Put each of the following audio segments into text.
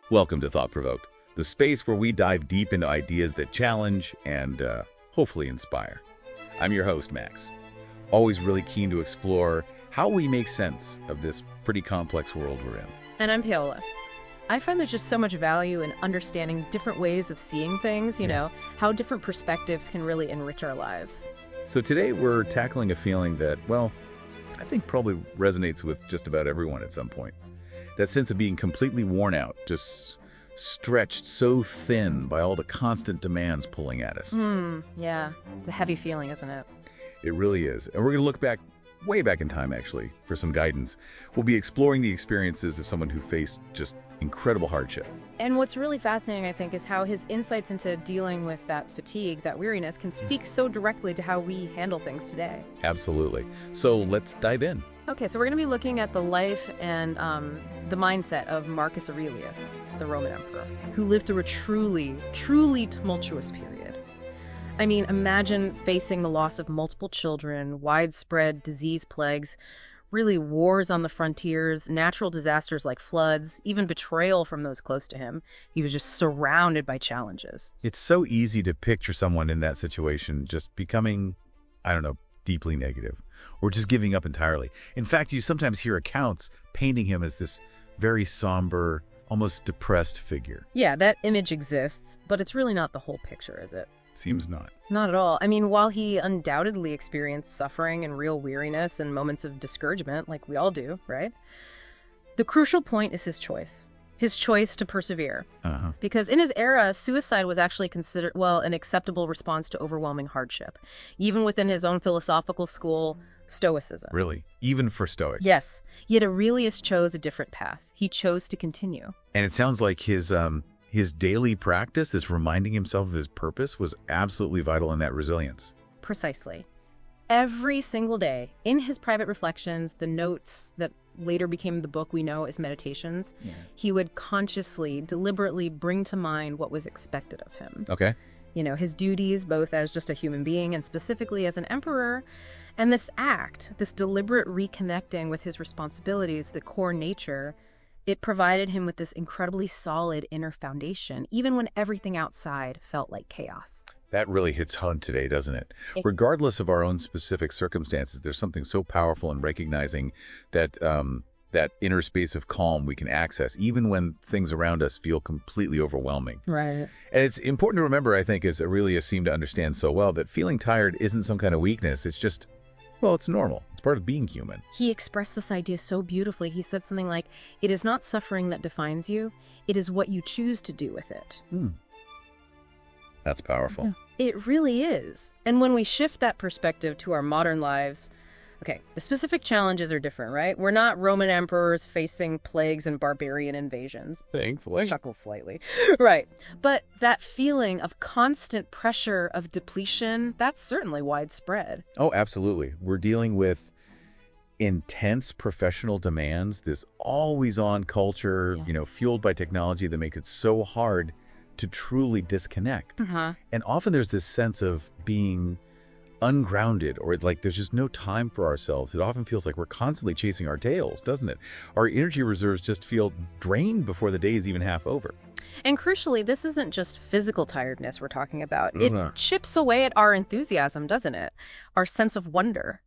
Welcome to Thought Provoked, the space where we dive deep into ideas that challenge and hopefully inspire. I'm your host, Max. Always really keen to explore how we make sense of this pretty complex world we're in. And I'm Paola. I find there's just so much value in understanding different ways of seeing things, you know, how different perspectives can really enrich our lives. So today we're tackling a feeling that, well, I think probably resonates with just about everyone at some point. That sense of being completely worn out, just stretched so thin by all the constant demands pulling at us. Yeah, it's a heavy feeling, isn't it? It really is. And we're going to look back, way back in time actually, for some guidance. We'll be exploring the experiences of someone who faced just incredible hardship. And what's really fascinating, I think, is how his insights into dealing with that fatigue, that weariness, can speak so directly to how we handle things today. Absolutely. So let's dive in. Okay, so we're going to be looking at the life and the mindset of Marcus Aurelius, the Roman emperor, who lived through a truly, truly tumultuous period. I mean, imagine facing the loss of multiple children, widespread disease plagues, really wars on the frontiers, natural disasters like floods, even betrayal from those close to him. He was just surrounded by challenges. It's so easy to picture someone in that situation just becoming, I don't know, deeply negative, or just giving up entirely. In fact, you sometimes hear accounts painting him as this very somber, almost depressed figure. Yeah, that image exists, but it's really not the whole picture, is it? Seems not. Not at all. I mean, while he undoubtedly experienced suffering and real weariness and moments of discouragement, like we all do, right? The crucial point is his choice. His choice to persevere. Because in his era, suicide was actually considered, well, an acceptable response to overwhelming hardship, even within his own philosophical school, Stoicism. Really? Even for Stoics? Yes. Yet Aurelius chose a different path. He chose to continue. And it sounds like his daily practice, this reminding himself of his purpose, was absolutely vital in that resilience. Precisely. Every single day, in his private reflections, the notes that later became the book we know as Meditations, he would consciously, deliberately bring to mind what was expected of him. Okay. You know, his duties, both as just a human being and specifically as an emperor. And this act, this deliberate reconnecting with his responsibilities, the core nature, it provided him with this incredibly solid inner foundation, even when everything outside felt like chaos. That really hits home today, doesn't it? Regardless of our own specific circumstances, there's something so powerful in recognizing that that inner space of calm we can access, even when things around us feel completely overwhelming. Right. And it's important to remember, I think, as Aurelius seemed to understand so well, that feeling tired isn't some kind of weakness. It's just, well, it's normal. It's part of being human. He expressed this idea so beautifully. He said something like, "It is not suffering that defines you. It is what you choose to do with it." That's powerful. It really is. And when we shift that perspective to our modern lives, okay, the specific challenges are different, right? We're not Roman emperors facing plagues and barbarian invasions. Thankfully. Chuckle slightly. Right. But that feeling of constant pressure of depletion, that's certainly widespread. Oh, absolutely. We're dealing with intense professional demands, this always-on culture, fueled by technology that makes it so hard to truly disconnect. And often there's this sense of being ungrounded, or like there's just no time for ourselves. It often feels like we're constantly chasing our tails, doesn't it? Our energy reserves just feel drained before the day is even half over. And crucially, this isn't just physical tiredness we're talking about. It chips away at our enthusiasm, doesn't it? Our sense of wonder.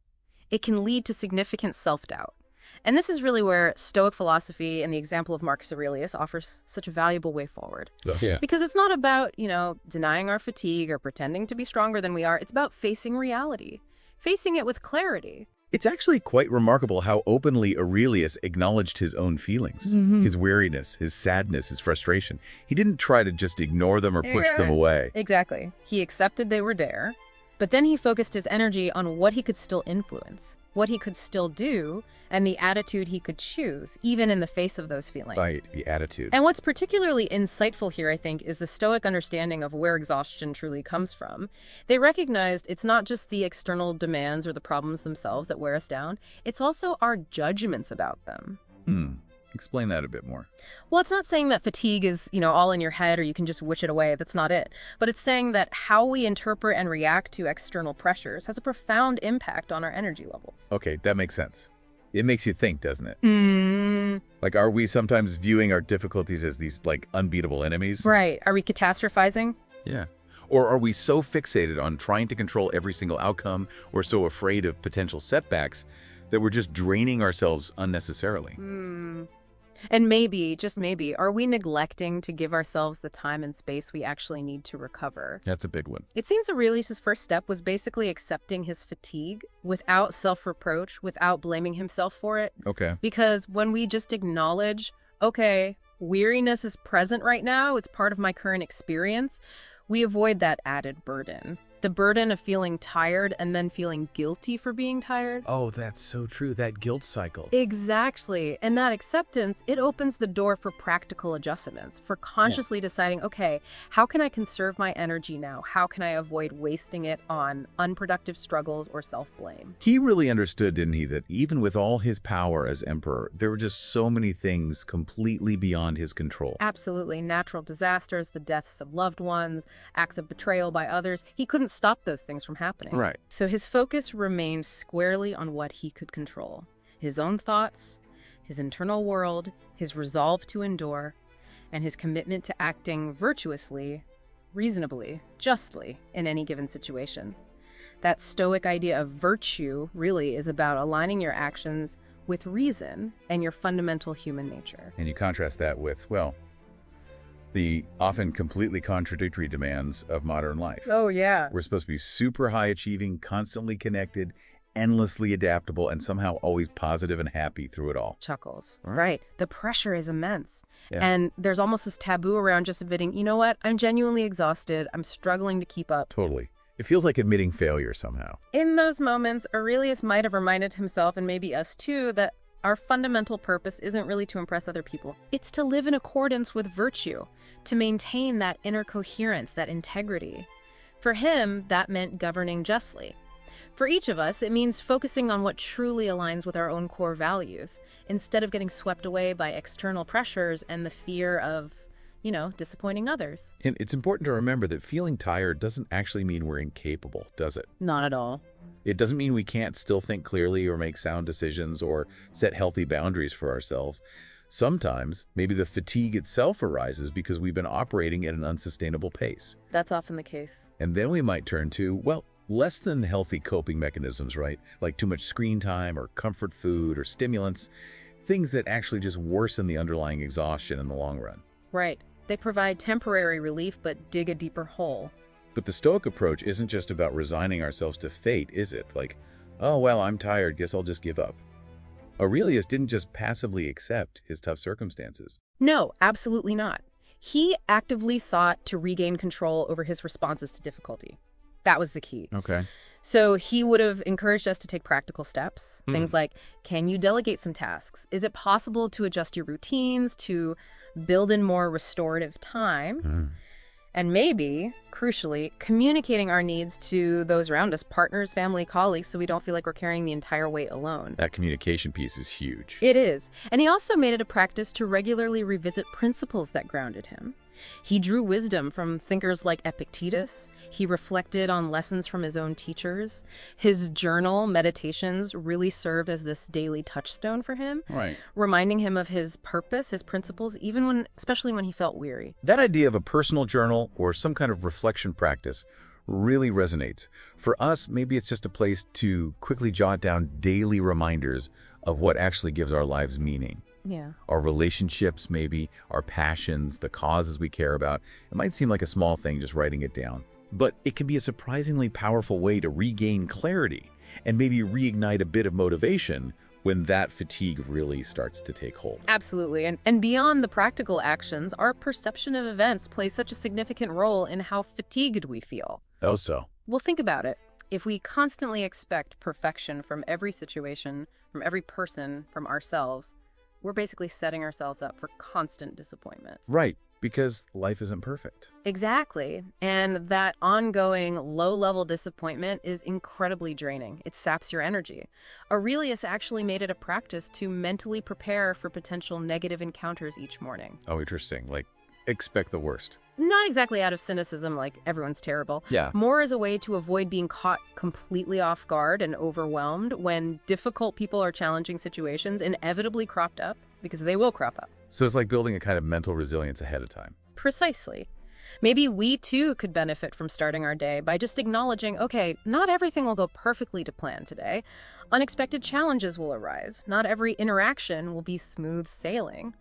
It can lead to significant self-doubt. And this is really where Stoic philosophy and the example of Marcus Aurelius offers such a valuable way forward. Because it's not about, denying our fatigue or pretending to be stronger than we are. It's about facing reality, facing it with clarity. It's actually quite remarkable how openly Aurelius acknowledged his own feelings, his weariness, his sadness, his frustration. He didn't try to just ignore them or push them away. Exactly. He accepted they were there, but then he focused his energy on what he could still influence, what he could still do, and the attitude he could choose, even in the face of those feelings. Right, the attitude. And what's particularly insightful here, I think, is the Stoic understanding of where exhaustion truly comes from. They recognized it's not just the external demands or the problems themselves that wear us down, it's also our judgments about them. Explain that a bit more. Well, it's not saying that fatigue is, all in your head or you can just wish it away. That's not it. But it's saying that how we interpret and react to external pressures has a profound impact on our energy levels. Okay, that makes sense. It makes you think, doesn't it? Like, are we sometimes viewing our difficulties as these, like, unbeatable enemies? Right. Are we catastrophizing? Yeah. Or are we so fixated on trying to control every single outcome or so afraid of potential setbacks that we're just draining ourselves unnecessarily? And maybe, just maybe, are we neglecting to give ourselves the time and space we actually need to recover? That's a big one. It seems Aurelius' first step was basically accepting his fatigue without self-reproach, without blaming himself for it. Okay. Because when we just acknowledge, okay, weariness is present right now, it's part of my current experience, we avoid that added burden. The burden of feeling tired and then feeling guilty for being tired. Oh, that's so true. That guilt cycle. Exactly. And that acceptance, it opens the door for practical adjustments, for consciously deciding, okay, how can I conserve my energy now? How can I avoid wasting it on unproductive struggles or self-blame? He really understood, didn't he, that even with all his power as emperor, there were just so many things completely beyond his control. Absolutely. Natural disasters, the deaths of loved ones, acts of betrayal by others. He couldn't stop those things from happening. Right. So his focus remained squarely on what he could control. His own thoughts, his internal world, his resolve to endure, and his commitment to acting virtuously, reasonably, justly in any given situation. That Stoic idea of virtue really is about aligning your actions with reason and your fundamental human nature. And you contrast that with, well, the often completely contradictory demands of modern life. Oh, yeah. We're supposed to be super high achieving, constantly connected, endlessly adaptable, and somehow always positive and happy through it all. Chuckles. Right. The pressure is immense. Yeah. And there's almost this taboo around just admitting, you know what? I'm genuinely exhausted. I'm struggling to keep up. Totally. It feels like admitting failure somehow. In those moments, Aurelius might have reminded himself, and maybe us too, that our fundamental purpose isn't really to impress other people. It's to live in accordance with virtue, to maintain that inner coherence, that integrity. For him, that meant governing justly. For each of us, it means focusing on what truly aligns with our own core values, instead of getting swept away by external pressures and the fear of, disappointing others. And it's important to remember that feeling tired doesn't actually mean we're incapable, does it? Not at all. It doesn't mean we can't still think clearly or make sound decisions or set healthy boundaries for ourselves. Sometimes, maybe the fatigue itself arises because we've been operating at an unsustainable pace. That's often the case. And then we might turn to, well, less than healthy coping mechanisms, right? Like too much screen time or comfort food or stimulants, things that actually just worsen the underlying exhaustion in the long run. Right. They provide temporary relief but dig a deeper hole. But the Stoic approach isn't just about resigning ourselves to fate, is it? Like, oh, well, I'm tired, guess I'll just give up. Aurelius didn't just passively accept his tough circumstances. No, absolutely not. He actively sought to regain control over his responses to difficulty. That was the key. Okay. So he would have encouraged us to take practical steps. Things like, can you delegate some tasks? Is it possible to adjust your routines, to build in more restorative time? And maybe, crucially, communicating our needs to those around us, partners, family, colleagues, so we don't feel like we're carrying the entire weight alone. That communication piece is huge. It is. And he also made it a practice to regularly revisit principles that grounded him. He drew wisdom from thinkers like Epictetus. He reflected on lessons from his own teachers. His journal, meditations, really served as this daily touchstone for him, Right. reminding him of his purpose, his principles, especially when he felt weary. That idea of a personal journal or some kind of reflection practice really resonates. For us, maybe it's just a place to quickly jot down daily reminders of what actually gives our lives meaning. Yeah. Our relationships, maybe, our passions, the causes we care about. It might seem like a small thing, just writing it down. But it can be a surprisingly powerful way to regain clarity and maybe reignite a bit of motivation when that fatigue really starts to take hold. Absolutely. And beyond the practical actions, our perception of events plays such a significant role in how fatigued we feel. Oh, so. Well, think about it. If we constantly expect perfection from every situation, from every person, from ourselves, we're basically setting ourselves up for constant disappointment. Right. Because life isn't perfect. Exactly. And that ongoing low-level disappointment is incredibly draining. It saps your energy. Aurelius actually made it a practice to mentally prepare for potential negative encounters each morning. Oh, interesting. Like, expect the worst. Not exactly out of cynicism, like everyone's terrible. Yeah. More as a way to avoid being caught completely off guard and overwhelmed when difficult people or challenging situations inevitably cropped up, because they will crop up. So it's like building a kind of mental resilience ahead of time. Precisely. Maybe we too could benefit from starting our day by just acknowledging, okay, not everything will go perfectly to plan today. Unexpected challenges will arise. Not every interaction will be smooth sailing.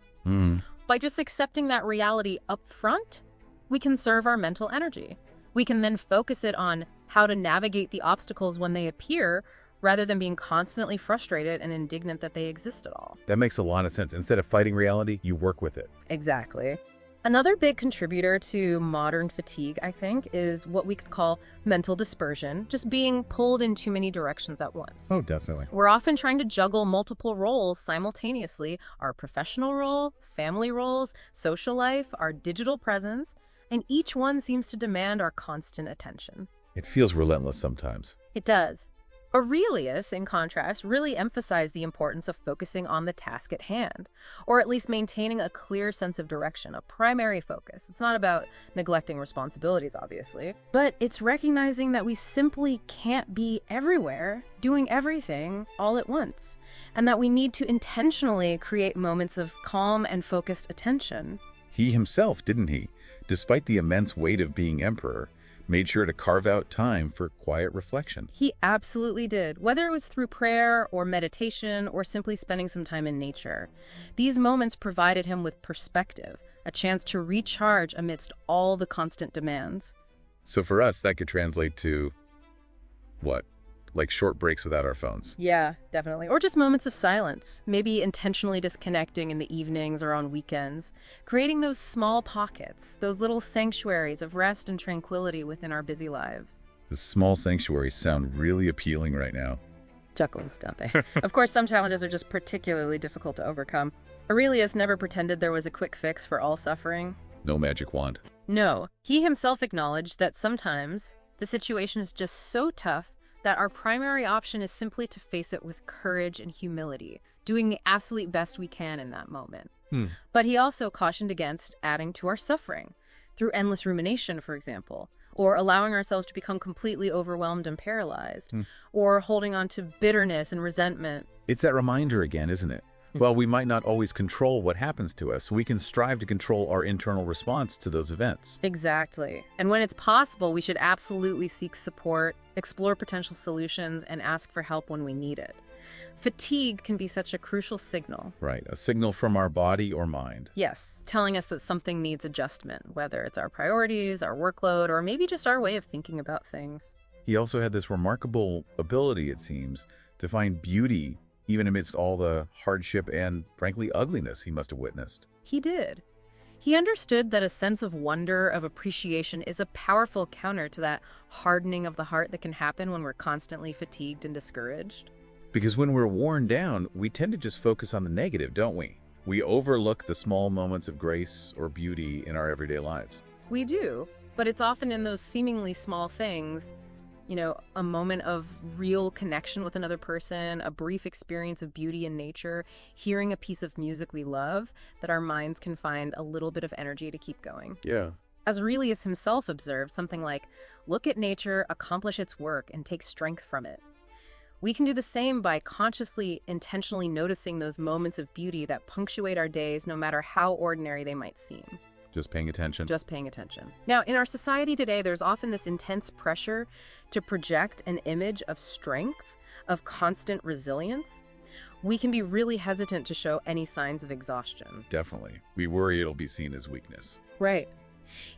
By just accepting that reality up front, we conserve our mental energy. We can then focus it on how to navigate the obstacles when they appear, rather than being constantly frustrated and indignant that they exist at all. That makes a lot of sense. Instead of fighting reality, you work with it. Exactly. Another big contributor to modern fatigue, I think, is what we could call mental dispersion, just being pulled in too many directions at once. Oh, definitely. We're often trying to juggle multiple roles simultaneously: our professional role, family roles, social life, our digital presence, and each one seems to demand our constant attention. It feels relentless sometimes. It does. Aurelius, in contrast, really emphasized the importance of focusing on the task at hand, or at least maintaining a clear sense of direction, a primary focus. It's not about neglecting responsibilities, obviously, but it's recognizing that we simply can't be everywhere, doing everything all at once, and that we need to intentionally create moments of calm and focused attention. He himself, didn't he? Despite the immense weight of being emperor, made sure to carve out time for quiet reflection. He absolutely did, whether it was through prayer or meditation or simply spending some time in nature. These moments provided him with perspective, a chance to recharge amidst all the constant demands. So for us, that could translate to what? Like short breaks without our phones. Yeah, definitely. Or just moments of silence, maybe intentionally disconnecting in the evenings or on weekends, creating those small pockets, those little sanctuaries of rest and tranquility within our busy lives. The small sanctuaries sound really appealing right now. Chuckles, don't they? Of course, some challenges are just particularly difficult to overcome. Aurelius never pretended there was a quick fix for all suffering. No magic wand. No, he himself acknowledged that sometimes the situation is just so tough that our primary option is simply to face it with courage and humility, doing the absolute best we can in that moment. But he also cautioned against adding to our suffering, through endless rumination, for example, or allowing ourselves to become completely overwhelmed and paralyzed, or holding on to bitterness and resentment. It's that reminder again, isn't it? Well, we might not always control what happens to us. We can strive to control our internal response to those events. Exactly. And when it's possible, we should absolutely seek support, explore potential solutions, and ask for help when we need it. Fatigue can be such a crucial signal. Right, a signal from our body or mind. Yes, telling us that something needs adjustment, whether it's our priorities, our workload, or maybe just our way of thinking about things. He also had this remarkable ability, it seems, to find beauty even amidst all the hardship and, frankly, ugliness he must have witnessed. He did. He understood that a sense of wonder, of appreciation, is a powerful counter to that hardening of the heart that can happen when we're constantly fatigued and discouraged. Because when we're worn down, we tend to just focus on the negative, don't we? We overlook the small moments of grace or beauty in our everyday lives. We do, but it's often in those seemingly small things, a moment of real connection with another person, a brief experience of beauty in nature, hearing a piece of music we love, that our minds can find a little bit of energy to keep going. Yeah. As Aurelius himself observed, something like, look at nature, accomplish its work, and take strength from it. We can do the same by consciously, intentionally noticing those moments of beauty that punctuate our days, no matter how ordinary they might seem. Just paying attention. Just paying attention. Now, in our society today, there's often this intense pressure to project an image of strength, of constant resilience. We can be really hesitant to show any signs of exhaustion. Definitely. We worry it'll be seen as weakness. Right.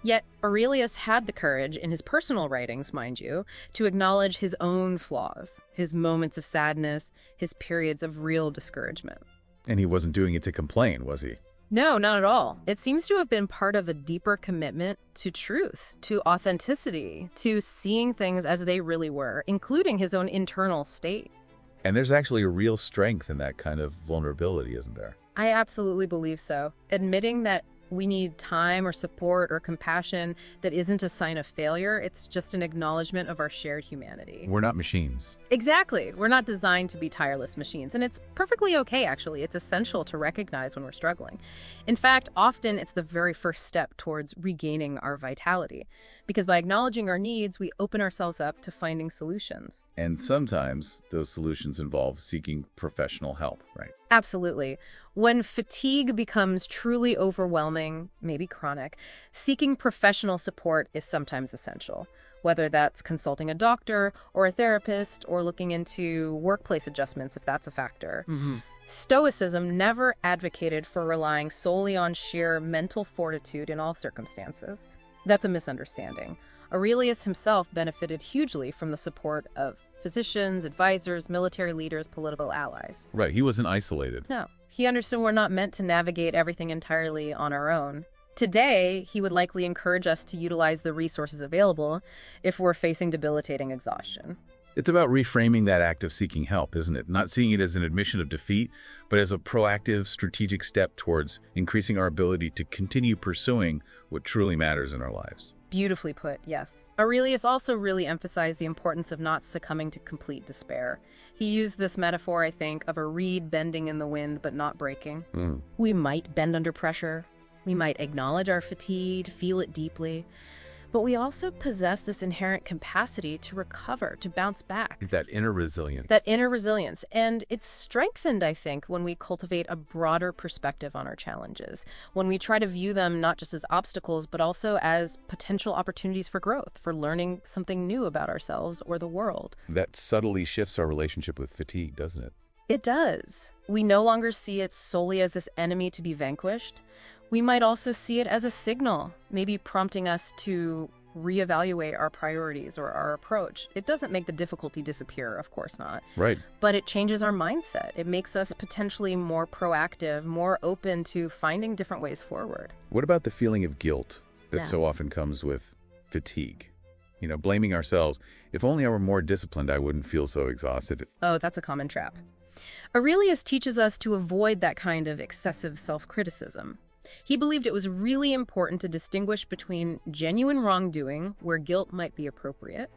Yet Aurelius had the courage, in his personal writings, mind you, to acknowledge his own flaws, his moments of sadness, his periods of real discouragement. And he wasn't doing it to complain, was he? No, not at all. It seems to have been part of a deeper commitment to truth, to authenticity, to seeing things as they really were, including his own internal state. And there's actually a real strength in that kind of vulnerability, isn't there? I absolutely believe so. Admitting that we need time or support or compassion that isn't a sign of failure. It's just an acknowledgement of our shared humanity. We're not machines. Exactly. We're not designed to be tireless machines. And it's perfectly okay, actually. It's essential to recognize when we're struggling. In fact, often it's the very first step towards regaining our vitality. Because by acknowledging our needs, we open ourselves up to finding solutions. And sometimes those solutions involve seeking professional help, right? Absolutely. When fatigue becomes truly overwhelming, maybe chronic, seeking professional support is sometimes essential, whether that's consulting a doctor or a therapist or looking into workplace adjustments if that's a factor. Stoicism never advocated for relying solely on sheer mental fortitude in all circumstances. That's a misunderstanding. Aurelius himself benefited hugely from the support of physicians, advisors, military leaders, political allies. Right, he wasn't isolated. No. He understood we're not meant to navigate everything entirely on our own. Today, he would likely encourage us to utilize the resources available if we're facing debilitating exhaustion. It's about reframing that act of seeking help, isn't it? Not seeing it as an admission of defeat, but as a proactive, strategic step towards increasing our ability to continue pursuing what truly matters in our lives. Beautifully put, yes. Aurelius also really emphasized the importance of not succumbing to complete despair. He used this metaphor, I think, of a reed bending in the wind but not breaking. We might bend under pressure. We might acknowledge our fatigue, feel it deeply. But we also possess this inherent capacity to recover, to bounce back. That inner resilience. That inner resilience. And it's strengthened, I think, when we cultivate a broader perspective on our challenges, when we try to view them not just as obstacles, but also as potential opportunities for growth, for learning something new about ourselves or the world. That subtly shifts our relationship with fatigue, doesn't it? It does. We no longer see it solely as this enemy to be vanquished. We might also see it as a signal, maybe prompting us to reevaluate our priorities or our approach. It doesn't make the difficulty disappear, of course not. Right. But it changes our mindset. It makes us potentially more proactive, more open to finding different ways forward. What about the feeling of guilt that so often comes with fatigue? You know, blaming ourselves. If only I were more disciplined, I wouldn't feel so exhausted. Oh, that's a common trap. Aurelius teaches us to avoid that kind of excessive self-criticism. He believed it was really important to distinguish between genuine wrongdoing, where guilt might be appropriate,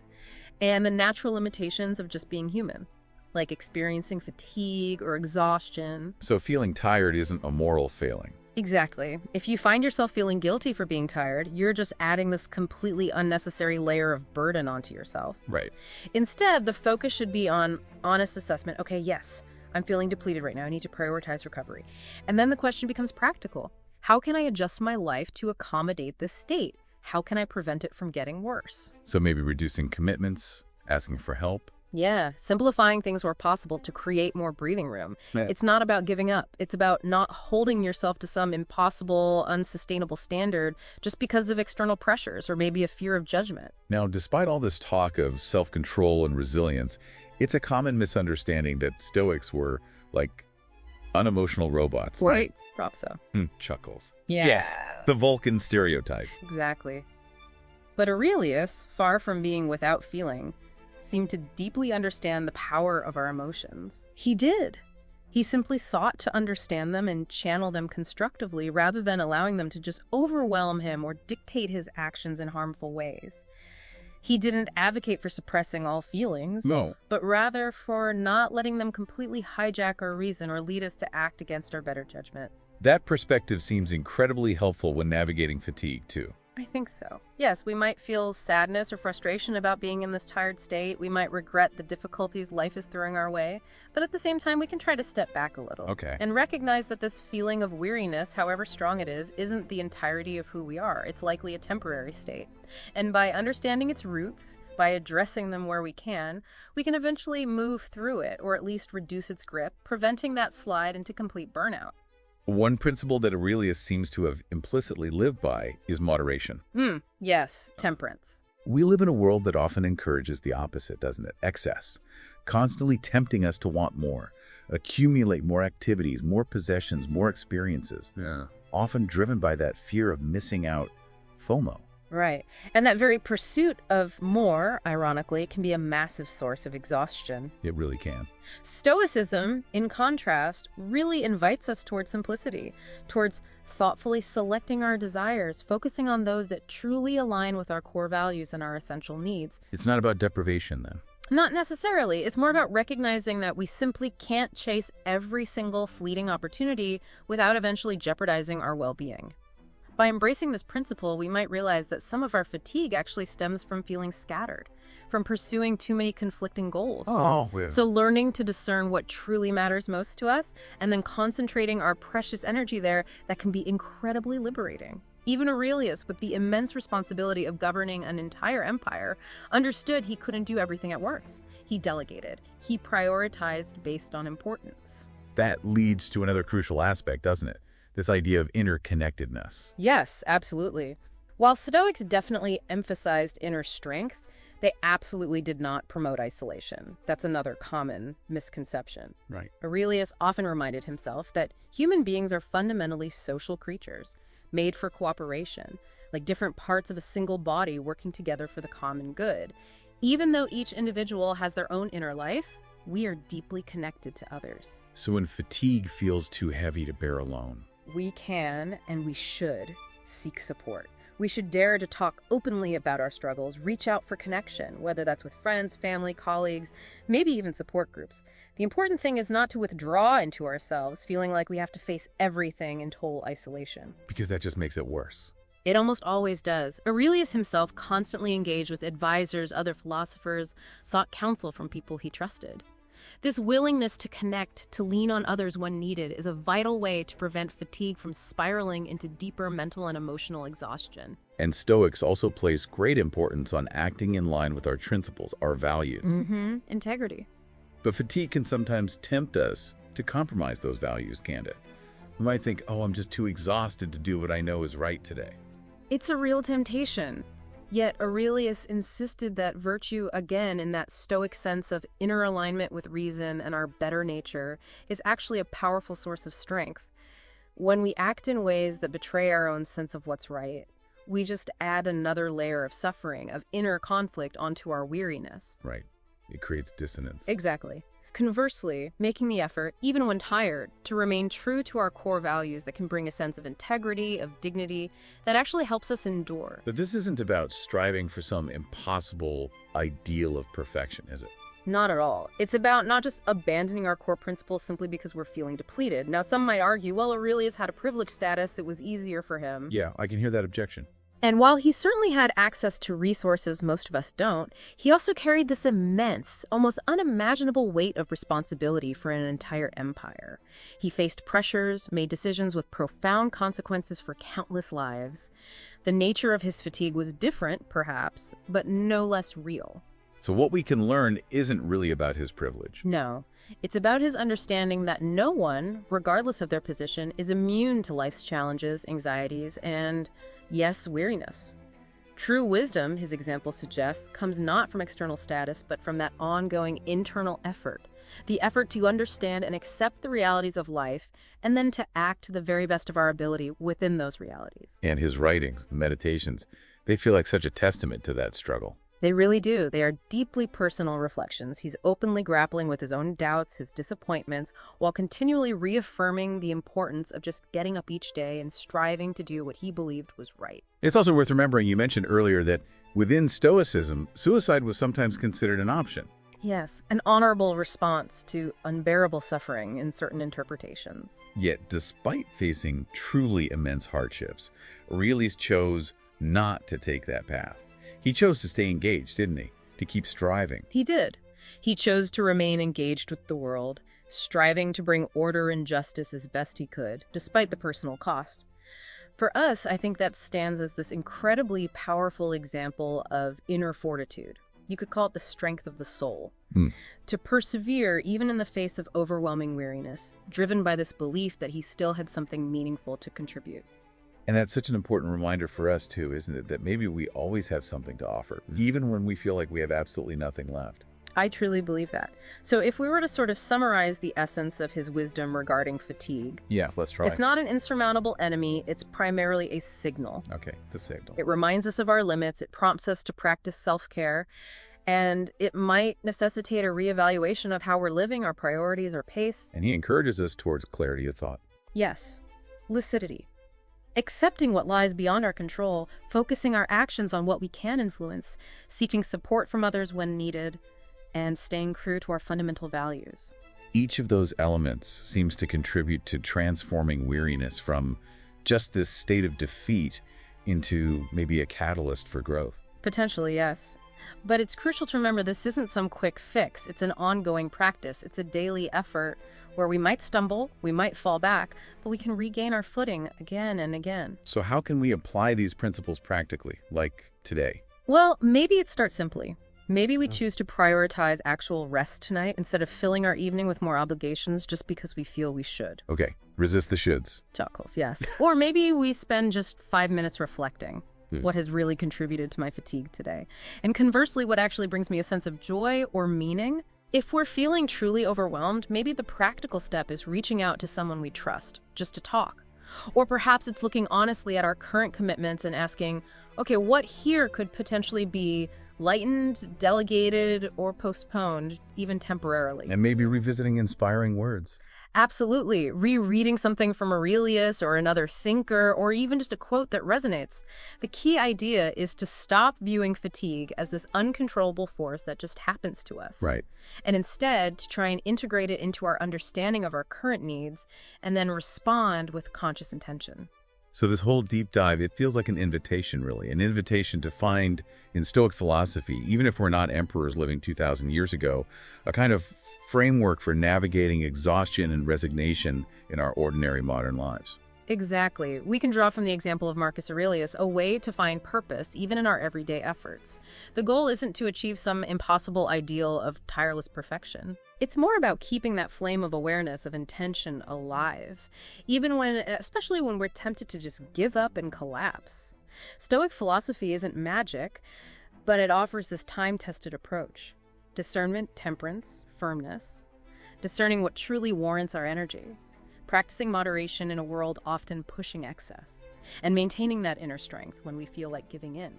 and the natural limitations of just being human, like experiencing fatigue or exhaustion. So feeling tired isn't a moral failing. Exactly. If you find yourself feeling guilty for being tired, you're just adding this completely unnecessary layer of burden onto yourself. Right. Instead, the focus should be on honest assessment. Okay, yes, I'm feeling depleted right now. I need to prioritize recovery. And then the question becomes practical. How can I adjust my life to accommodate this state? How can I prevent it from getting worse? So maybe reducing commitments, asking for help. Yeah, simplifying things where possible to create more breathing room. Yeah. It's not about giving up. It's about not holding yourself to some impossible, unsustainable standard just because of external pressures or maybe a fear of judgment. Now, despite all this talk of self-control and resilience, it's a common misunderstanding that Stoics were like unemotional robots. Right. Prop so. Chuckles. Yeah. Yes, the Vulcan stereotype. Exactly. But Aurelius, far from being without feeling, seemed to deeply understand the power of our emotions. He did. He simply sought to understand them and channel them constructively rather than allowing them to just overwhelm him or dictate his actions in harmful ways. He didn't advocate for suppressing all feelings, but rather for not letting them completely hijack our reason or lead us to act against our better judgment. That perspective seems incredibly helpful when navigating fatigue, too. I think so. Yes, we might feel sadness or frustration about being in this tired state. We might regret the difficulties life is throwing our way. But at the same time, we can try to step back a little. Okay. And recognize that this feeling of weariness, however strong it is, isn't the entirety of who we are. It's likely a temporary state. And by understanding its roots, by addressing them where we can eventually move through it, or at least reduce its grip, preventing that slide into complete burnout. One principle that Aurelius seems to have implicitly lived by is moderation. Yes, temperance. We live in a world that often encourages the opposite, doesn't it? Excess, constantly tempting us to want more, accumulate more activities, more possessions, more experiences. Yeah. Often driven by that fear of missing out, FOMO. Right. And that very pursuit of more, ironically, can be a massive source of exhaustion. It really can. Stoicism, in contrast, really invites us towards simplicity, towards thoughtfully selecting our desires, focusing on those that truly align with our core values and our essential needs. It's not about deprivation, then. Not necessarily. It's more about recognizing that we simply can't chase every single fleeting opportunity without eventually jeopardizing our well-being. By embracing this principle, we might realize that some of our fatigue actually stems from feeling scattered, from pursuing too many conflicting goals. So learning to discern what truly matters most to us, and then concentrating our precious energy there, that can be incredibly liberating. Even Aurelius, with the immense responsibility of governing an entire empire, understood he couldn't do everything at once. He delegated. He prioritized based on importance. That leads to another crucial aspect, doesn't it? This idea of interconnectedness. Yes, absolutely. While Stoics definitely emphasized inner strength, they absolutely did not promote isolation. That's another common misconception. Right. Aurelius often reminded himself that human beings are fundamentally social creatures, made for cooperation, like different parts of a single body working together for the common good. Even though each individual has their own inner life, we are deeply connected to others. So when fatigue feels too heavy to bear alone, we can and we should seek support. We should dare to talk openly about our struggles, reach out for connection, whether that's with friends, family, colleagues, maybe even support groups. The important thing is not to withdraw into ourselves, feeling like we have to face everything in total isolation. because that just makes it worse. It almost always does. Aurelius himself constantly engaged with advisors, other philosophers, sought counsel from people he trusted. This willingness to connect, to lean on others when needed, is a vital way to prevent fatigue from spiraling into deeper mental and emotional exhaustion. And Stoics also place great importance on acting in line with our principles, our values. Integrity. But fatigue can sometimes tempt us to compromise those values, can't it? We might think, oh, I'm just too exhausted to do what I know is right today. It's a real temptation. Yet Aurelius insisted that virtue, again in that Stoic sense of inner alignment with reason and our better nature, is actually a powerful source of strength. When we act in ways that betray our own sense of what's right, we just add another layer of suffering, of inner conflict onto our weariness. Right. It creates dissonance. Exactly. Conversely, making the effort, even when tired, to remain true to our core values that can bring a sense of integrity, of dignity, that actually helps us endure. But this isn't about striving for some impossible ideal of perfection, is it? Not at all. It's about not just abandoning our core principles simply because we're feeling depleted. Now, some might argue, well, Aurelius had a privileged status, it was easier for him. Yeah, I can hear that objection. And while he certainly had access to resources most of us don't, he also carried this immense, almost unimaginable weight of responsibility for an entire empire. He faced pressures, made decisions with profound consequences for countless lives. The nature of his fatigue was different, perhaps, but no less real. So what we can learn isn't really about his privilege. No. It's about his understanding that no one, regardless of their position, is immune to life's challenges, anxieties, and, yes, weariness. True wisdom, his example suggests, comes not from external status, but from that ongoing internal effort. The effort to understand and accept the realities of life, and then to act to the very best of our ability within those realities. And his writings, the meditations, they feel like such a testament to that struggle. They really do. They are deeply personal reflections. He's openly grappling with his own doubts, his disappointments, while continually reaffirming the importance of just getting up each day and striving to do what he believed was right. It's also worth remembering, you mentioned earlier that within Stoicism, suicide was sometimes considered an option. Yes, an honorable response to unbearable suffering in certain interpretations. Yet, despite facing truly immense hardships, Aurelius chose not to take that path. He chose to stay engaged, didn't he? To keep striving. He did. He chose to remain engaged with the world, striving to bring order and justice as best he could, despite the personal cost. For us, I think that stands as this incredibly powerful example of inner fortitude. You could call it the strength of the soul. To persevere even in the face of overwhelming weariness, driven by this belief that he still had something meaningful to contribute. And that's such an important reminder for us, too, isn't it? That maybe we always have something to offer, even when we feel like we have absolutely nothing left. I truly believe that. So if we were to sort of summarize the essence of his wisdom regarding fatigue. Yeah, let's try. It's not an insurmountable enemy. It's primarily a signal. Okay, the signal. It reminds us of our limits. It prompts us to practice self-care. And it might necessitate a reevaluation of how we're living, our priorities, our pace. And he encourages us towards clarity of thought. Yes, lucidity. Accepting what lies beyond our control, focusing our actions on what we can influence, seeking support from others when needed, and staying true to our fundamental values. Each of those elements seems to contribute to transforming weariness from just this state of defeat into maybe a catalyst for growth. Potentially, yes. But it's crucial to remember this isn't some quick fix. It's an ongoing practice. It's a daily effort where we might stumble, we might fall back, but we can regain our footing again and again. So how can we apply these principles practically, like today? Well, maybe it starts simply. Maybe we choose to prioritize actual rest tonight instead of filling our evening with more obligations just because we feel we should. Okay, resist the shoulds. Chuckles, yes. Or maybe we spend just 5 minutes reflecting. What has really contributed to my fatigue today? And conversely, what actually brings me a sense of joy or meaning? If we're feeling truly overwhelmed, maybe the practical step is reaching out to someone we trust, just to talk. Or perhaps it's looking honestly at our current commitments and asking, okay, what here could potentially be lightened, delegated, or postponed, even temporarily? And maybe revisiting inspiring words. Absolutely. Rereading something from Aurelius or another thinker, or even just a quote that resonates. The key idea is to stop viewing fatigue as this uncontrollable force that just happens to us. Right. And instead to try and integrate it into our understanding of our current needs and then respond with conscious intention. So this whole deep dive, it feels like an invitation, really. An invitation to find in Stoic philosophy, even if we're not emperors living 2,000 years ago, a kind of framework for navigating exhaustion and resignation in our ordinary modern lives. Exactly. We can draw from the example of Marcus Aurelius a way to find purpose even in our everyday efforts. The goal isn't to achieve some impossible ideal of tireless perfection. It's more about keeping that flame of awareness, of intention alive, especially when we're tempted to just give up and collapse. Stoic philosophy isn't magic, but it offers this time-tested approach. Discernment, temperance, firmness, discerning what truly warrants our energy, practicing moderation in a world often pushing excess, and maintaining that inner strength when we feel like giving in.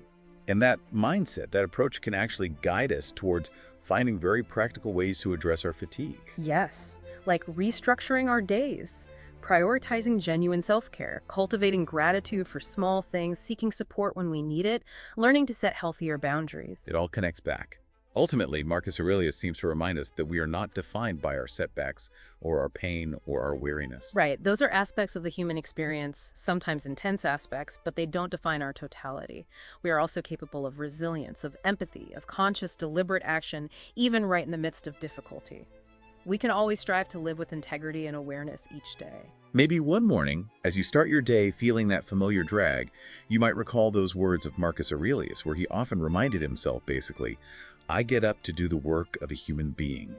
And that mindset, that approach can actually guide us towards finding very practical ways to address our fatigue. Yes, like restructuring our days, prioritizing genuine self-care, cultivating gratitude for small things, seeking support when we need it, learning to set healthier boundaries. It all connects back. Ultimately, Marcus Aurelius seems to remind us that we are not defined by our setbacks or our pain or our weariness. Right. Those are aspects of the human experience, sometimes intense aspects, but they don't define our totality. We are also capable of resilience, of empathy, of conscious, deliberate action, even right in the midst of difficulty. We can always strive to live with integrity and awareness each day. Maybe one morning, as you start your day feeling that familiar drag, you might recall those words of Marcus Aurelius, where he often reminded himself, basically, I get up to do the work of a human being.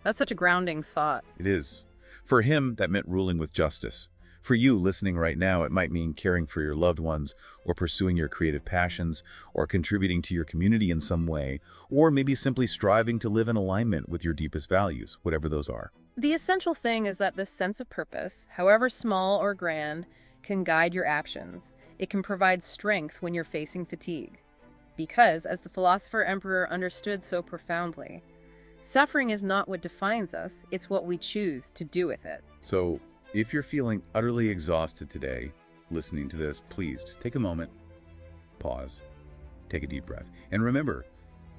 That's such a grounding thought. It is. For him, that meant ruling with justice. For you, listening right now, it might mean caring for your loved ones, or pursuing your creative passions, or contributing to your community in some way, or maybe simply striving to live in alignment with your deepest values, whatever those are. The essential thing is that this sense of purpose, however small or grand, can guide your actions. It can provide strength when you're facing fatigue. Because, as the philosopher emperor understood so profoundly, suffering is not what defines us, it's what we choose to do with it. So, if you're feeling utterly exhausted today, listening to this, please just take a moment, pause, take a deep breath, and remember,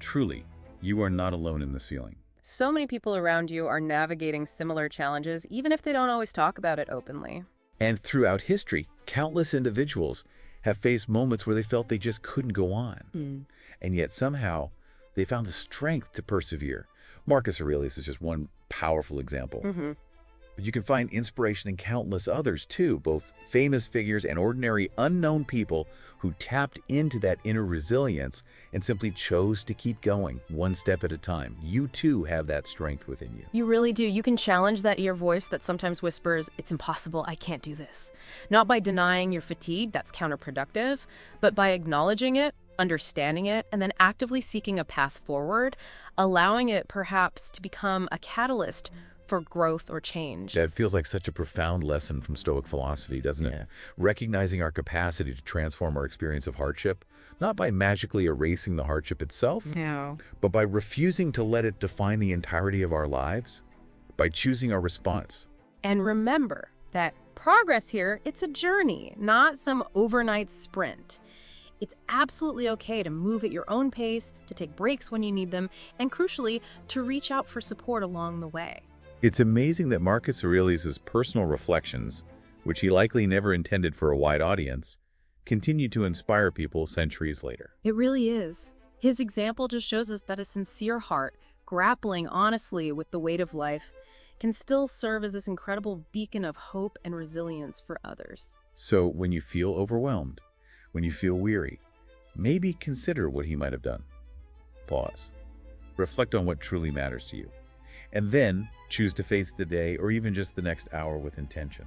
truly, you are not alone in this feeling. So many people around you are navigating similar challenges, even if they don't always talk about it openly. And throughout history, countless individuals have faced moments where they felt they just couldn't go on. And yet somehow they found the strength to persevere. Marcus Aurelius is just one powerful example. But you can find inspiration in countless others too, both famous figures and ordinary unknown people who tapped into that inner resilience and simply chose to keep going one step at a time. You too have that strength within you. You really do. You can challenge that inner voice that sometimes whispers, it's impossible, I can't do this. Not by denying your fatigue, that's counterproductive, but by acknowledging it, understanding it, and then actively seeking a path forward, allowing it perhaps to become a catalyst for growth or change. That feels like such a profound lesson from Stoic philosophy, doesn't it? Recognizing our capacity to transform our experience of hardship, not by magically erasing the hardship itself, but by refusing to let it define the entirety of our lives, by choosing our response. And remember that Progress here, it's a journey, not some overnight sprint. It's absolutely okay to move at your own pace, to take breaks when you need them, and crucially, to reach out for support along the way. It's amazing that Marcus Aurelius' personal reflections, which he likely never intended for a wide audience, continue to inspire people centuries later. It really is. His example just shows us that a sincere heart, grappling honestly with the weight of life, can still serve as this incredible beacon of hope and resilience for others. So when you feel overwhelmed, when you feel weary, maybe consider what he might have done. Pause. Reflect on what truly matters to you. And then choose to face the day or even just the next hour with intention.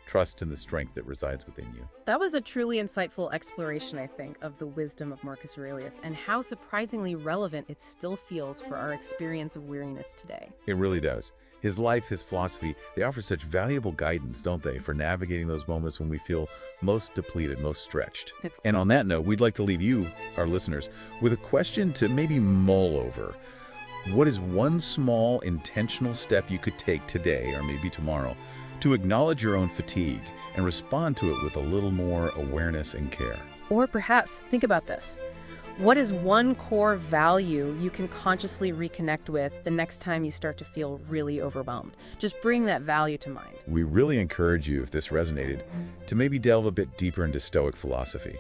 Trust in the strength that resides within you. That was a truly insightful exploration, I think, of the wisdom of Marcus Aurelius and how surprisingly relevant it still feels for our experience of weariness today. It really does. His life, his philosophy, they offer such valuable guidance, don't they, for navigating those moments when we feel most depleted, most stretched. And on that note, we'd like to leave you, our listeners, with a question to maybe mull over. What is one small, intentional step you could take today, or maybe tomorrow, to acknowledge your own fatigue and respond to it with a little more awareness and care? Or perhaps, think about this. What is one core value you can consciously reconnect with the next time you start to feel really overwhelmed? Just bring that value to mind. We really encourage you, if this resonated, to maybe delve a bit deeper into Stoic philosophy.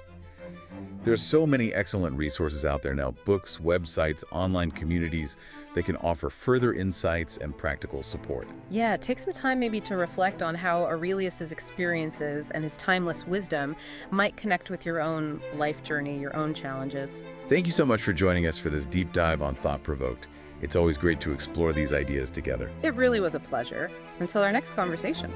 There's so many excellent resources out there now, books, websites, online communities that can offer further insights and practical support. Yeah, take some time maybe to reflect on how Aurelius's experiences and his timeless wisdom might connect with your own life journey, your own challenges. Thank you so much for joining us for this deep dive on Thought Provoked. It's always great to explore these ideas together. It really was a pleasure. Until our next conversation.